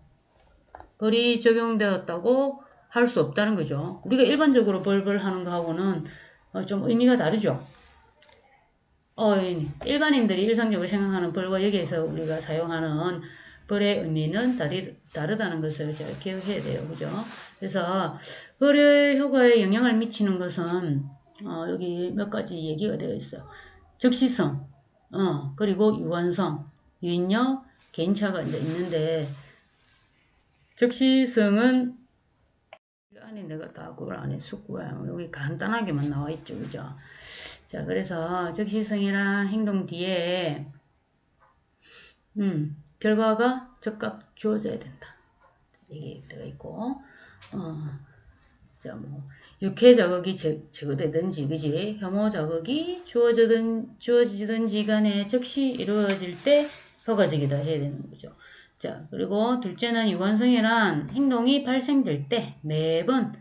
벌이 적용되었다고 할 수 없다는 거죠. 우리가 일반적으로 벌벌 하는 거하고는 좀 의미가 다르죠. 일반인들이 일상적으로 생각하는 벌과 여기에서 우리가 사용하는 벌의 의미는 다르다는 것을 제가 기억해야 돼요. 그죠? 그래서 벌의 효과에 영향을 미치는 것은 여기 몇 가지 얘기가 되어 있어요. 적시성, 그리고 유한성, 유인력, 개인차가 이제 있는데, 적시성은 안에 내가 다 그걸 안 했었고요. 여기 간단하게만 나와 있죠. 그죠? 자, 그래서 적시성이란 행동 뒤에 결과가 즉각 주어져야 된다. 얘기가 있고, 자, 뭐, 육해 자극이 제거되든지, 그지? 혐오 자극이 주어지든지 간에 즉시 이루어질 때 효과적이다 해야 되는 거죠. 자, 그리고 둘째는 유관성이란 행동이 발생될 때 매번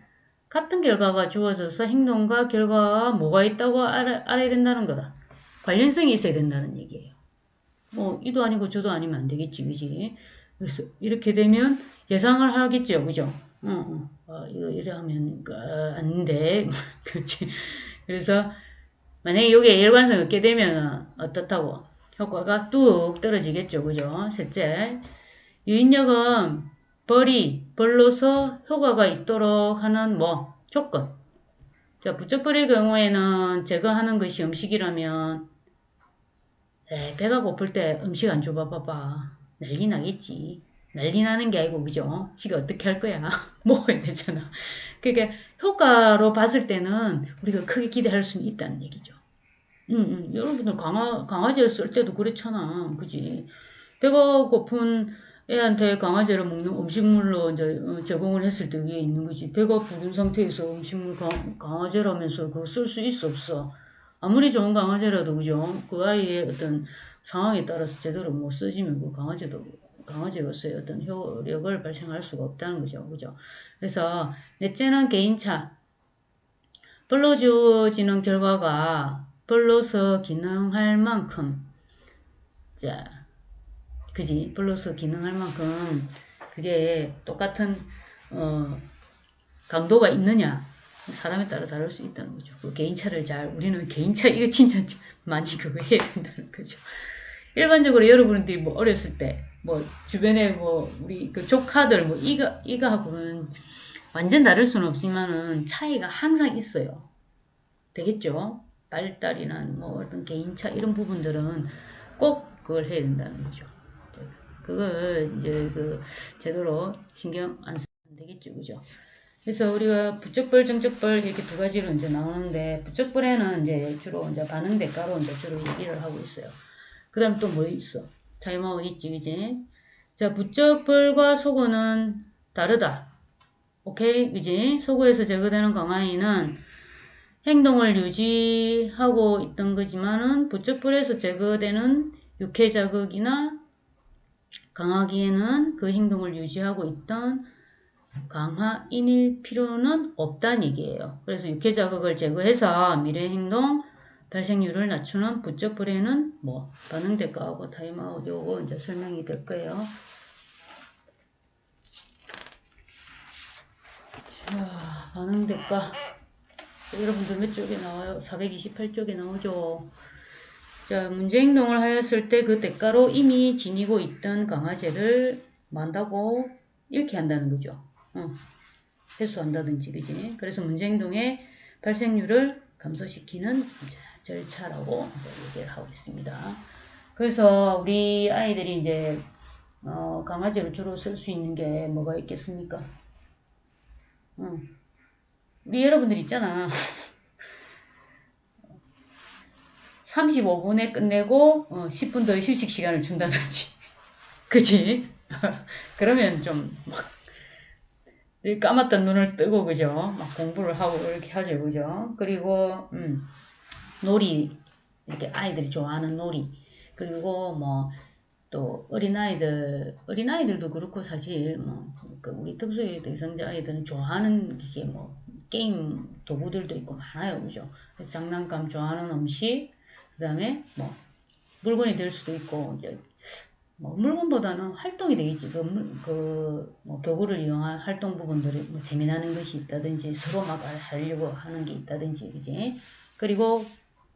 같은 결과가 주어져서 행동과 결과가 뭐가 있다고 알아야 된다는 거다. 관련성이 있어야 된다는 얘기예요. 뭐 이도 아니고 저도 아니면 안 되겠지, 그지? 그래서 이렇게 되면 예상을 하겠죠, 그죠? 이거 이래 하면 안 돼, 그렇지? 그래서 만약에 이게 일관성 없게 되면 어떻다고? 효과가 뚝 떨어지겠죠, 그죠? 셋째, 유인력은 벌로서 효과가 있도록 하는 뭐 조건. 자, 부적벌의 경우에는 제거하는 것이 음식이라면 배가 고플 때 음식 안 줘봐봐봐. 난리 나겠지. 난리 나는 게 아니고, 그죠? 지가 어떻게 할 거야? 먹어야 되잖아. 그러니까 효과로 봤을 때는 우리가 크게 기대할 수는 있다는 얘기죠. 여러분들 강아지를 쓸 때도 그렇잖아. 그지? 배가 고픈 애한테 강아지를 먹는 음식물로 이제 제공을 했을 때 위에 있는 거지. 배가 부른 상태에서 음식물 강아지라면서 그거 쓸 수 있어 없어. 아무리 좋은 강아지라도 그죠? 그 아이의 어떤 상황에 따라서 제대로 못 쓰지면 그 강아지로서의 어떤 효력을 발생할 수가 없다는 거죠. 그죠? 그래서 넷째는 개인차. 벌로 주어지는 결과가 벌로서 기능할 만큼 자, 그지? 벌로서 기능할 만큼 그게 똑같은 강도가 있느냐 사람에 따라 다를 수 있다는 거죠. 그 개인차를 우리는 개인차 이거 진짜 많이 그거 해야 된다는 거죠. 일반적으로 여러분들이 뭐 어렸을 때 뭐 주변에 뭐 우리 그 조카들 뭐 이거하고는 완전 다를 수는 없지만은 차이가 항상 있어요. 되겠죠? 발달이나 뭐 어떤 개인차 이런 부분들은 꼭 그걸 해야 된다는 거죠. 그걸 이제 제대로 신경 안 쓰면 되겠죠, 그죠? 그래서 우리가 부적벌, 정적벌 이렇게 두 가지로 이제 나오는데 부적벌에는 이제 주로 이제 반응 대가로 이제 주로 얘기를 하고 있어요. 그 다음 또 뭐 있어? 타임아웃 있지, 그지? 자, 부적벌과 소고는 다르다. 오케이, 그지? 소고에서 제거되는 강화인은 행동을 유지하고 있던 거지만은 부적불에서 제거되는 육해 자극이나 강하기에는 그 행동을 유지하고 있던 강화인일 필요는 없다는 얘기예요. 그래서 육해 자극을 제거해서 미래 행동 발생률을 낮추는 부적 불에는 뭐 반응 대가하고 타임아웃 요거 이제 설명이 될 거예요. 자, 반응 대가 여러분들 몇 쪽에 나와요? 428쪽에 나오죠. 자, 문제 행동을 하였을 때 그 대가로 이미 지니고 있던 강화제를 만다고 이렇게 한다는 거죠. 회수한다든지, 그지? 그래서 문제 행동의 발생률을 감소시키는 절차라고 이제 얘기를 하고 있습니다. 그래서 우리 아이들이 이제 강화제를 주로 쓸 수 있는 게 뭐가 있겠습니까? 우리 여러분들 있잖아. 35분에 끝내고 10분 더 휴식 시간을 준다든지. 그치? 그러면 좀 막 까맣던 눈을 뜨고 그죠? 막 공부를 하고 이렇게 하죠. 그죠? 그리고 놀이 이렇게 아이들이 좋아하는 놀이 그리고 뭐 또 어린아이들도 그렇고 사실 그 우리 특수교육 대상자 아이들은 좋아하는 이게 뭐 게임 도구들도 있고 많아요. 그죠? 그래서 장난감 좋아하는 음식 그 다음에 뭐 물건이 될 수도 있고 이제 뭐 물건보다는 활동이 되겠지. 뭐 교구를 이용한 활동 부분들이 뭐 재미나는 것이 있다든지 서로 막 하려고 하는 게 있다든지 그지? 그리고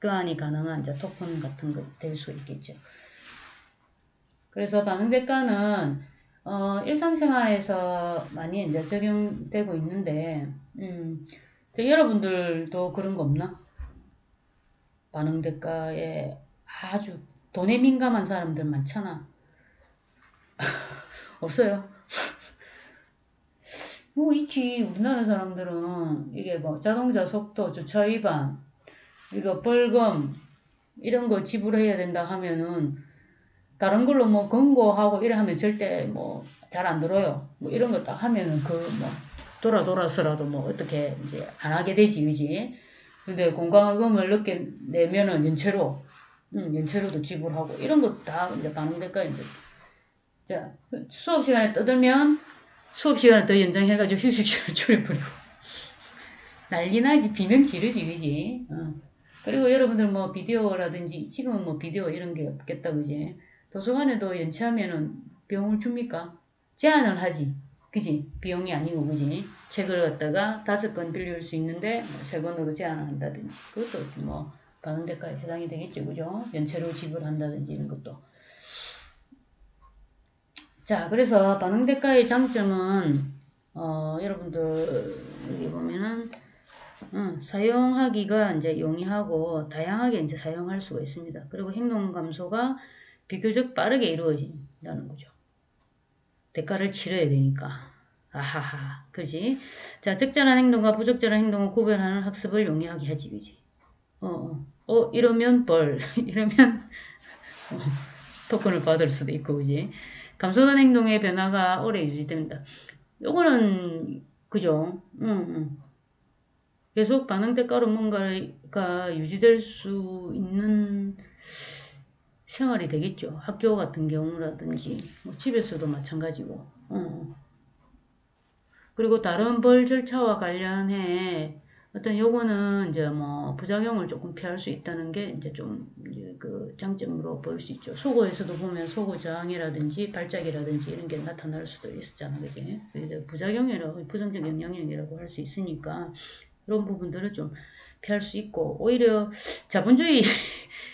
교환이 가능한 이제 토큰 같은 거 될 수 있겠죠. 그래서 반응대가는 일상생활에서 많이 이제 적용되고 있는데 여러분들도 그런 거 없나? 반응대가에 아주 돈에 민감한 사람들 많잖아. 없어요? 뭐 있지. 우리나라 사람들은 이게 뭐 자동차 속도 주차 위반 이거 벌금 이런 거 지불해야 된다 하면은 다른 걸로 뭐 권고하고 이래 하면 절대 뭐 잘 안 들어요. 뭐 이런 거 딱 하면은 뭐 돌아서라도 뭐 어떻게 이제 안 하게 되지, 그지? 근데 공과금을 늦게 내면은 연체로도 지불하고 이런 거 다 이제 반응될까 이제 자, 수업 시간에 떠들면 수업 시간을 더 연장해가지고 휴식 시간을 줄여버리고. 난리 나지. 비명 지르지, 그지? 그리고 여러분들 뭐 비디오라든지, 지금은 뭐 비디오 이런 게 없겠다, 그지? 도서관에도 연체하면은 비용을 줍니까? 제한을 하지. 그지? 비용이 아니고, 그지? 책을 갖다가 5권 빌릴 수 있는데, 뭐 3권으로 제한을 한다든지. 그것도 뭐, 반응대가에 해당이 되겠죠, 그죠? 연체로 지불한다든지 이런 것도. 자, 그래서 반응대가의 장점은, 여러분들, 여기 보면은, 사용하기가 이제 용이하고 다양하게 이제 사용할 수가 있습니다. 그리고 행동 감소가 비교적 빠르게 이루어진다는 거죠. 대가를 치러야 되니까. 아하하, 그지? 자, 적절한 행동과 부적절한 행동을 구별하는 학습을 용이하게 하지, 그지? 이러면 벌, 이러면 토큰을 받을 수도 있고, 그지? 감소된 행동의 변화가 오래 유지됩니다. 요거는, 그죠? 계속 반응대가로 뭔가가 유지될 수 있는 생활이 되겠죠. 학교 같은 경우라든지, 뭐 집에서도 마찬가지고. 그리고 다른 벌 절차와 관련해 어떤 요거는 이제 뭐 부작용을 조금 피할 수 있다는 게 이제 좀 이제 그 장점으로 볼 수 있죠. 속어에서도 보면 속어 저항이라든지 발작이라든지 이런 게 나타날 수도 있었잖아, 그지? 이제 부작용이라고 부정적 영향력이라고 할 수 있으니까 이런 부분들은 좀 피할 수 있고 오히려 자본주의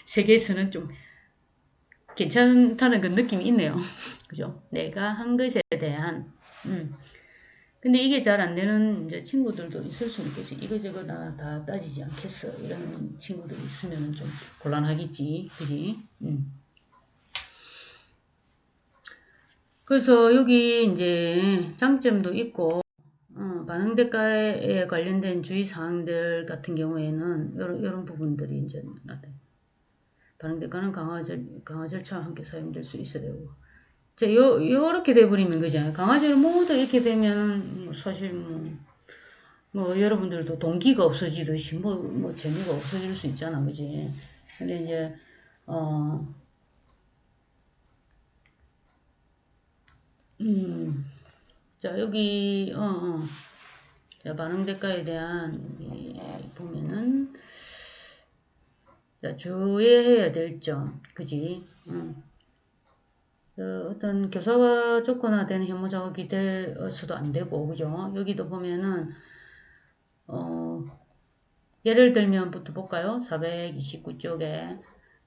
세계에서는 좀 괜찮다는 그 느낌이 있네요. 그죠? 내가 한 것에 대한 근데 이게 잘 안 되는 이제 친구들도 있을 수 있겠지. 이거저거 다 따지지 않겠어. 이런 친구들이 있으면 좀 곤란하겠지. 그지? 그래서 여기 이제 장점도 있고, 반응대가에 관련된 주의사항들 같은 경우에는 이런 부분들이 이제 나타나요. 반응대가는 강화 절차와 함께 사용될 수 있어야 되고. 자, 요렇게 돼버리면 그죠? 강화제를 모두 이렇게 되면 사실 뭐 여러분들도 동기가 없어지듯이 뭐 재미가 없어질 수 있잖아, 그지? 근데 이제 자 여기 자, 반응대가에 대한 보면은 자, 주의해야 될 점, 그지? 어떤 교사가 조건화된 혐오 자극이 돼서도 안 되고, 그죠? 여기도 보면은 예를 들면부터 볼까요? 429쪽에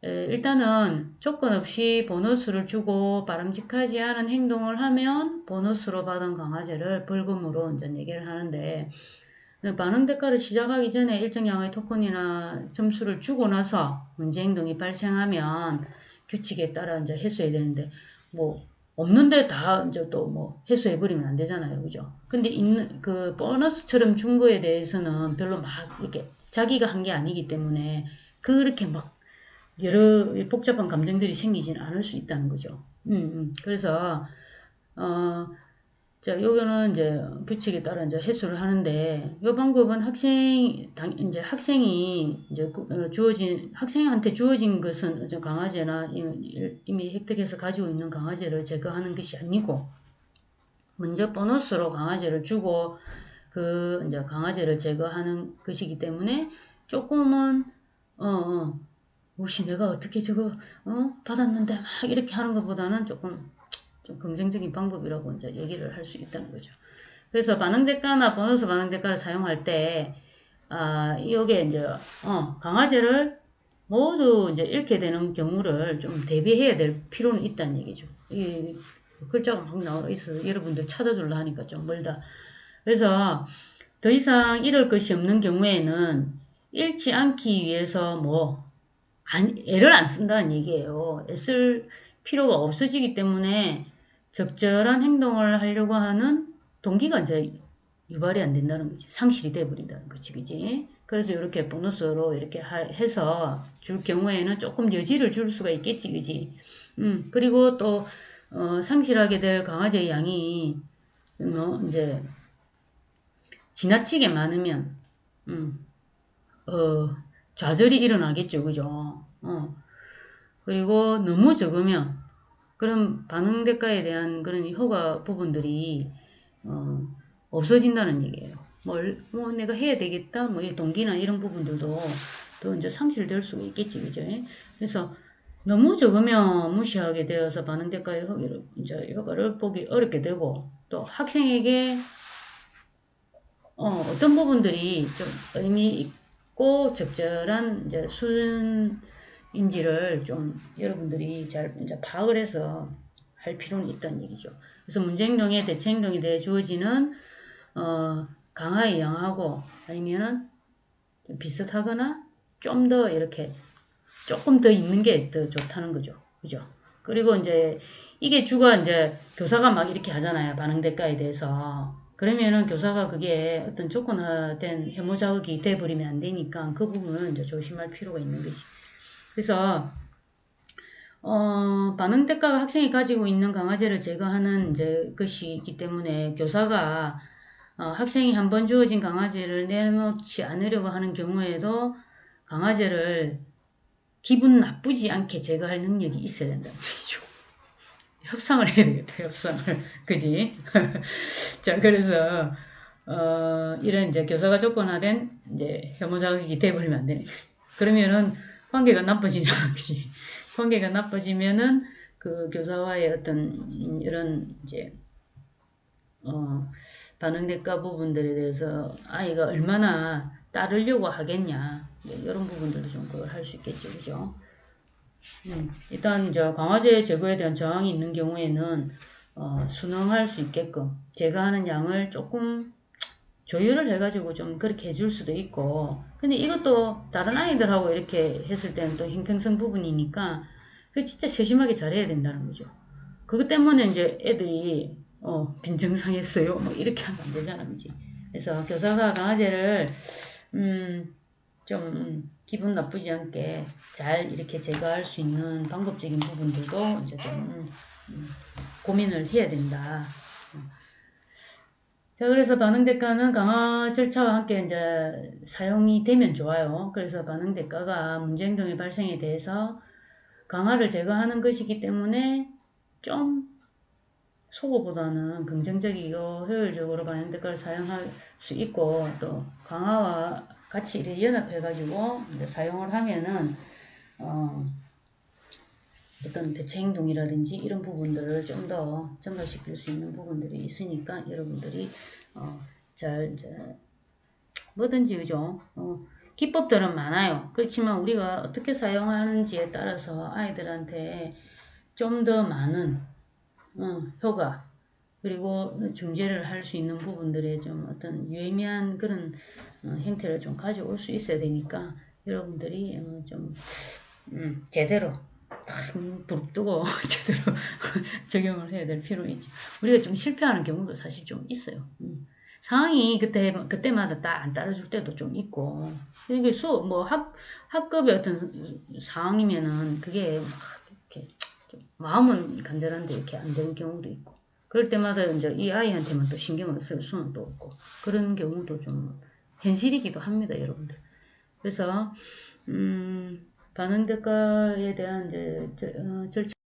일단은 조건 없이 보너스를 주고 바람직하지 않은 행동을 하면 보너스로 받은 강화제를 벌금으로 이제 내기를 하는데 반응 대가를 시작하기 전에 일정 양의 토큰이나 점수를 주고 나서 문제 행동이 발생하면 규칙에 따라 이제 해소해야 되는데 뭐 없는데 다 이제 또 뭐 해소해버리면 안 되잖아요. 그죠? 근데 있는 그 보너스처럼 준 거에 대해서는 별로 막 이렇게 자기가 한 게 아니기 때문에 그렇게 막 여러 복잡한 감정들이 생기지는 않을 수 있다는 거죠. 그래서 자, 요거는 이제 규칙에 따라 이제 해소를 하는데, 요 방법은 이제 학생이 이제 학생한테 주어진 것은 이제 강화제나 이미 획득해서 가지고 있는 강화제를 제거하는 것이 아니고, 먼저 보너스로 강화제를 주고, 이제 강화제를 제거하는 것이기 때문에, 조금은, 혹시 내가 어떻게 저거, 받았는데 막 이렇게 하는 것보다는 조금 좀 긍정적인 방법이라고 이제 얘기를 할 수 있다는 거죠. 그래서 반응대가나 보너스 반응대가를 사용할 때, 이게 이제, 강화제를 모두 이제 잃게 되는 경우를 좀 대비해야 될 필요는 있다는 얘기죠. 이 글자가 막 나와 있어서 여러분들 찾아주려 하니까 좀 멀다. 그래서 더 이상 잃을 것이 없는 경우에는 잃지 않기 위해서 애를 안 쓴다는 얘기예요. 애쓸 필요가 없어지기 때문에 적절한 행동을 하려고 하는 동기가 이제 유발이 안 된다는 거지. 상실이 돼버린다는 거지, 그지? 그래서 이렇게 보너스로 이렇게 해서 줄 경우에는 조금 여지를 줄 수가 있겠지, 그지? 그리고 또, 상실하게 될 강화제 양이, 이제, 지나치게 많으면, 좌절이 일어나겠죠, 그죠? 그리고 너무 적으면, 그런 반응 대가에 대한 그런 효과 부분들이 어, 없어진다는 얘기예요. 뭐 내가 해야 되겠다, 뭐 이 동기나 이런 부분들도 더 이제 상실될 수가 있겠지, 그죠? 그래서 너무 적으면 무시하게 되어서 반응 대가의 이제 효과를 보기 어렵게 되고 또 학생에게 어떤 부분들이 좀 의미 있고 적절한 이제 수준인지를 좀 여러분들이 잘 이제 파악을 해서 할 필요는 있다는 얘기죠. 그래서 문제행동에 대체행동에 대해 주어지는 강하게 양하고 아니면은 비슷하거나 좀 더 이렇게 조금 더 있는 게 더 좋다는 거죠. 그죠? 그리고 이제 이게 주가 이제 교사가 막 이렇게 하잖아요. 반응 대가에 대해서. 그러면은 교사가 그게 어떤 조건화된 혐오 자극이 돼버리면 안 되니까 그 부분은 이제 조심할 필요가 있는 거지. 그래서 반응 대가가 학생이 가지고 있는 강화제를 제거하는 이제 것이기 때문에 교사가 학생이 한 번 주어진 강화제를 내놓지 않으려고 하는 경우에도 강화제를 기분 나쁘지 않게 제거할 능력이 있어야 된다는 얘기죠. 협상을 해야 되겠다, 협상을. 그지? 자, 그래서, 이런 이제 교사가 조건화된 이제 혐오 자극이 돼버리면 안 되네. 그러면은 관계가 나빠지잖아, 그지? 관계가 나빠지면은 그 교사와의 어떤 이런 이제, 반응 대가 부분들에 대해서 아이가 얼마나 따르려고 하겠냐. 이런 부분들도 좀 그걸 할 수 있겠죠, 그죠? 일단 이제 강화제 제거에 대한 저항이 있는 경우에는 순응할 수 있게끔 제거하는 양을 조금 조율을 해가지고 좀 그렇게 해줄 수도 있고 근데 이것도 다른 아이들하고 이렇게 했을 때는 또 형평성 부분이니까 그 진짜 세심하게 잘해야 된다는 거죠. 그것 때문에 이제 애들이 빈정상했어요 뭐 이렇게 하면 안 되잖아, 그지? 그래서 교사가 강화제를 좀 기분 나쁘지 않게 잘 이렇게 제거할 수 있는 방법적인 부분들도 이제 좀 고민을 해야 된다. 자, 그래서 반응 대가는 강화 절차와 함께 이제 사용이 되면 좋아요. 그래서 반응 대가가 문제 행동의 발생에 대해서 강화를 제거하는 것이기 때문에 좀 소고보다는 긍정적이고 효율적으로 반응 대가를 사용할 수 있고 또 강화와 같이 이렇게 연합해가지고 사용을 하면은 어떤 대체 행동이라든지 이런 부분들을 좀 더 증가시킬 수 있는 부분들이 있으니까 여러분들이 잘 이제 뭐든지 그죠? 기법들은 많아요. 그렇지만 우리가 어떻게 사용하는지에 따라서 아이들한테 좀 더 많은 효과 그리고 중재를 할 수 있는 부분들에 좀 어떤 유의미한 그런 형태를 좀 가져올 수 있어야 되니까 여러분들이 좀 제대로 부릅뜨고 제대로 적용을 해야 될 필요는 있지. 우리가 좀 실패하는 경우도 사실 좀 있어요. 상황이 그때마다 딱 안 따라줄 때도 좀 있고. 이게 뭐 학급의 어떤 상황이면은 그게 막 이렇게 마음은 간절한데 이렇게 안 되는 경우도 있고. 그럴 때마다 이제 이 아이한테만 또 신경을 쓸 수는 또 없고. 그런 경우도 좀 현실이기도 합니다, 여러분들. 그래서, 반응 대가에 대한 이제 절차